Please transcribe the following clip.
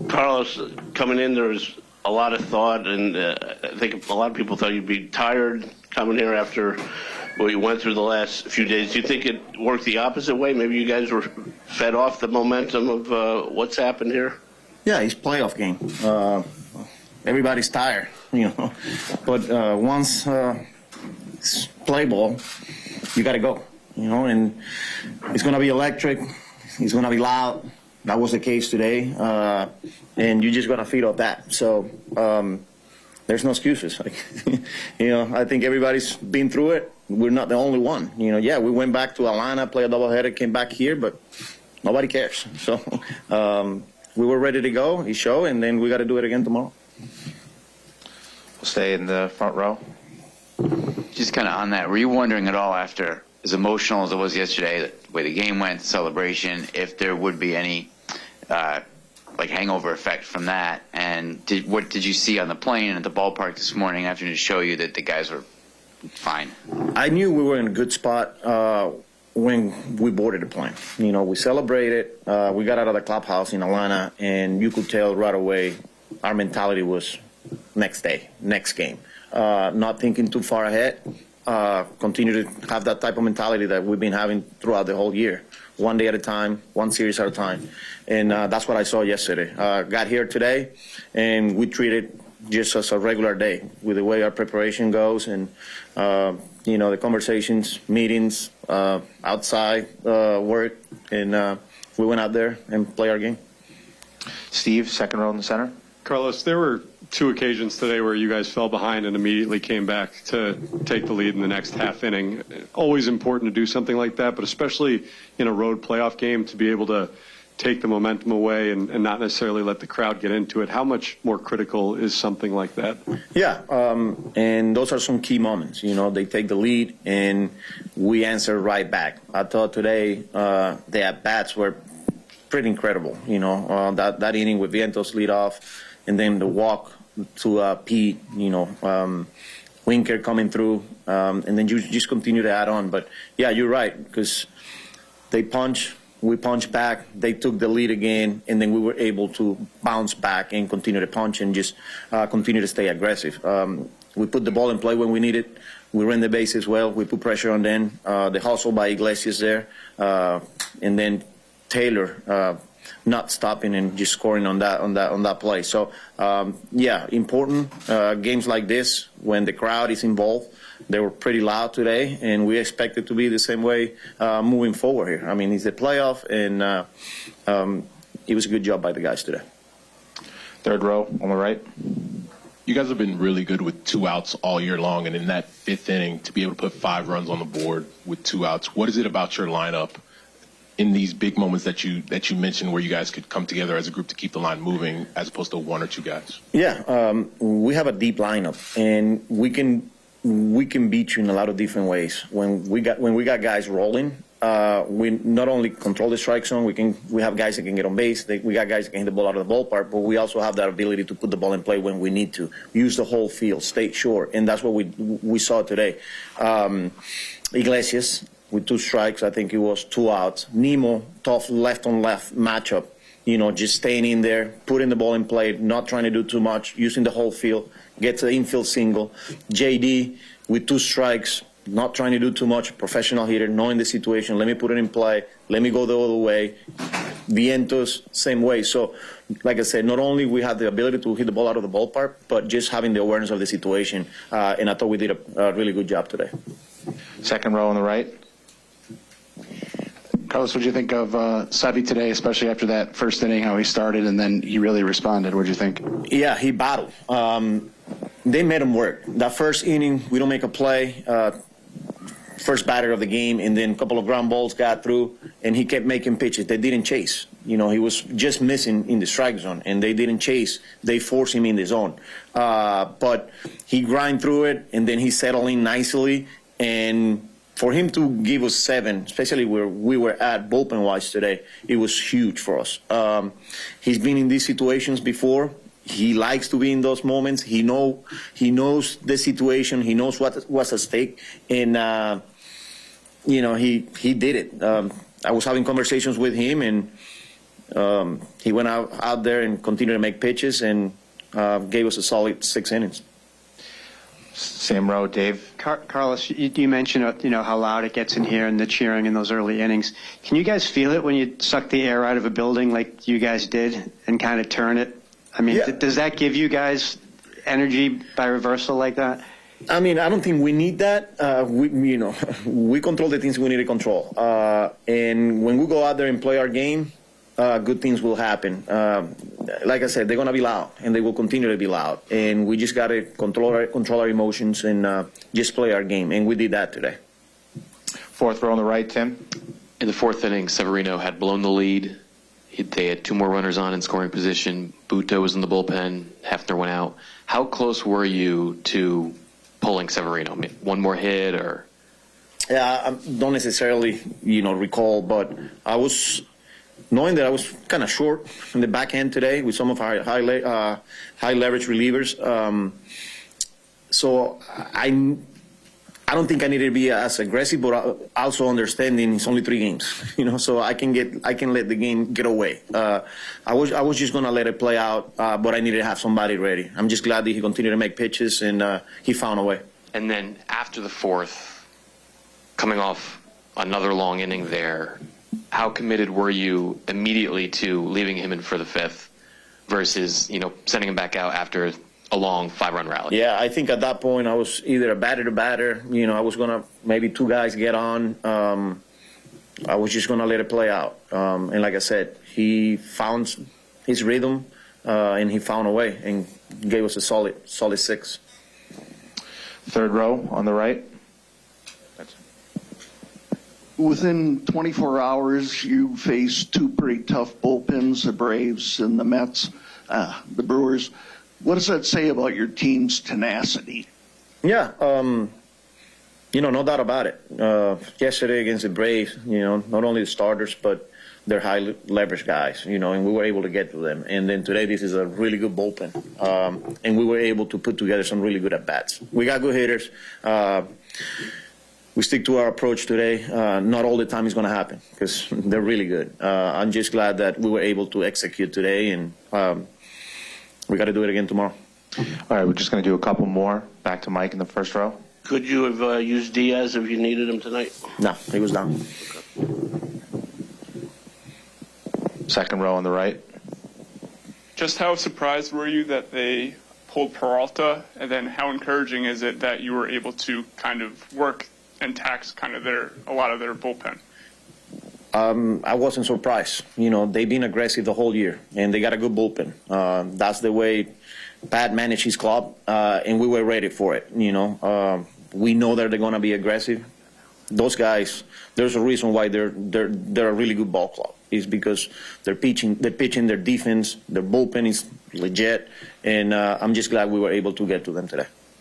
Carlos, coming in, there was a lot of thought, and I think a lot of people thought you'd be tired coming here after what you went through the last few days. Do you think it worked the opposite way? Maybe you guys were fed off the momentum of what's happened here? Yeah, it's playoff game. Everybody's tired, But once it's play ball, you got to go, and it's going to be electric. It's going to be loud. That was the case today, and you just got to feed off that. So there's no excuses. I think everybody's been through it. We're not the only one. Yeah, we went back to Atlanta, played a doubleheader, came back here, but nobody cares. So we were ready to go. He showed, and then we got to do it again tomorrow. We'll stay in the front row. Just kind of on that, were you wondering at all after, as emotional as it was yesterday, the way the game went, the celebration, if there would be any hangover effect from that? And what did you see on the plane and at the ballpark this morning afternoon to show you that the guys were fine? I knew we were in a good spot when we boarded the plane. We celebrated. We got out of the clubhouse in Atlanta, and you could tell right away our mentality was next day, next game. Not thinking too far ahead. Continue to have that type of mentality that we've been having throughout the whole year. One day at a time, one series at a time. And that's what I saw yesterday. Got here today, and we treated just as a regular day with the way our preparation goes and, the conversations, meetings, outside work. And we went out there and played our game. Steve, second row in the center. Carlos, there were two occasions today where you guys fell behind and immediately came back to take the lead in the next half inning. Always important to do something like that, but especially in a road playoff game, to be able to take the momentum away and not necessarily let the crowd get into it. How much more critical is something like that? Yeah, and those are some key moments. They take the lead and we answer right back. I thought today the at-bats were pretty incredible. That inning with Vientos lead off, and then the walk to Pete, Winker coming through, and then you just continue to add on. But, yeah, you're right, because they punch, we punch back, they took the lead again, and then we were able to bounce back and continue to punch and just continue to stay aggressive. We put the ball in play when we need it. We ran the bases well. We put pressure on them. The hustle by Iglesias there, and then Taylor not stopping and just scoring on that play. So important games like this when the crowd is involved. They were pretty loud today, and we expect it to be the same way moving forward here. I mean, it's a playoff, and it was a good job by the guys today. Third row on the right. You guys have been really good with 2 outs all year long, and in that 5th inning, to be able to put 5 runs on the board with 2 outs, what is it about your lineup in these big moments that you mentioned where you guys could come together as a group to keep the line moving as opposed to 1 or 2 guys? Yeah, we have a deep lineup, and we can beat you in a lot of different ways. When we got guys rolling, we not only control the strike zone, we have guys that can get on base. We got guys that can hit the ball out of the ballpark, but we also have that ability to put the ball in play when we need to. Use the whole field, stay short, and that's what we saw today. Iglesias with 2 strikes, I think it was 2 outs. Nemo, tough left-on-left matchup. Just staying in there, putting the ball in play, not trying to do too much, using the whole field, gets an infield single. JD with 2 strikes, not trying to do too much, professional hitter, knowing the situation, let me put it in play, let me go the other way. Vientos, same way. So, like I said, not only we have the ability to hit the ball out of the ballpark, but just having the awareness of the situation, and I thought we did a really good job today. Second row on the right. Carlos, what did you think of Sevy today, especially after that first inning, how he started and then he really responded? What did you think? Yeah, he battled. They made him work. That first inning, we don't make a play. First batter of the game, and then a couple of ground balls got through, and he kept making pitches. They didn't chase. He was just missing in the strike zone, and they didn't chase. They forced him in the zone. But he grind through it, and then he settled in nicely, and for him to give us 7, especially where we were at bullpen-wise today, it was huge for us. He's been in these situations before. He likes to be in those moments. He knows the situation. He knows what's at stake, and he did it. I was having conversations with him, and he went out there and continued to make pitches and gave us a solid 6 innings. Same row, Dave. Carlos, you mentioned how loud it gets in here and the cheering in those early innings. Can you guys feel it when you suck the air out of a building like you guys did and kind of turn it? I mean, Yeah. Does that give you guys energy by reversal like that? I mean, I don't think we need that. We control the things we need to control. And when we go out there and play our game, good things will happen. Like I said, they're going to be loud, and they will continue to be loud. And we just got to control our emotions and just play our game. And we did that today. Fourth row on the right, Tim. In the fourth inning, Severino had blown the lead. They had 2 more runners on in scoring position. Buto was in the bullpen. Hefner went out. How close were you to pulling Severino? I mean, 1 more hit or? Yeah, I don't necessarily, recall, but I was knowing that I was kind of short in the back end today with some of our high leverage relievers. So I don't think I needed to be as aggressive, but also understanding it's only 3 games, so I can let the game get away. I was just gonna let it play out, but I needed to have somebody ready. I'm just glad that he continued to make pitches and he found a way. And then after the fourth, coming off another long inning there, how committed were you immediately to leaving him in for the 5th versus, sending him back out after a long 5-run rally? Yeah, I think at that point I was either a batter to batter. I was gonna maybe 2 guys get on. I was just gonna let it play out. And like I said, he found his rhythm and he found a way and gave us a solid 6. Third row on the right. Within 24 hours, you faced 2 pretty tough bullpens, the Braves and the Mets, the Brewers. What does that say about your team's tenacity? Yeah, no doubt about it. Yesterday against the Braves, not only the starters, but they're high leverage guys, and we were able to get to them. And then today, this is a really good bullpen, and we were able to put together some really good at-bats. We got good hitters. We stick to our approach today. Not all the time is going to happen because they're really good. I'm just glad that we were able to execute today, and we got to do it again tomorrow. All right, we're just going to do a couple more. Back to Mike in the first row. Could you have used Diaz if you needed him tonight? No, he was down. Second row on the right. Just how surprised were you that they pulled Peralta, and then how encouraging is it that you were able to kind of work and tax kind of a lot of their bullpen? I wasn't surprised. They've been aggressive the whole year, and they got a good bullpen. That's the way Pat managed his club, and we were ready for it. We know that they're going to be aggressive. Those guys, there's a reason why they're a really good ball club. It's because they're pitching, their defense, their bullpen is legit, and I'm just glad we were able to get to them today.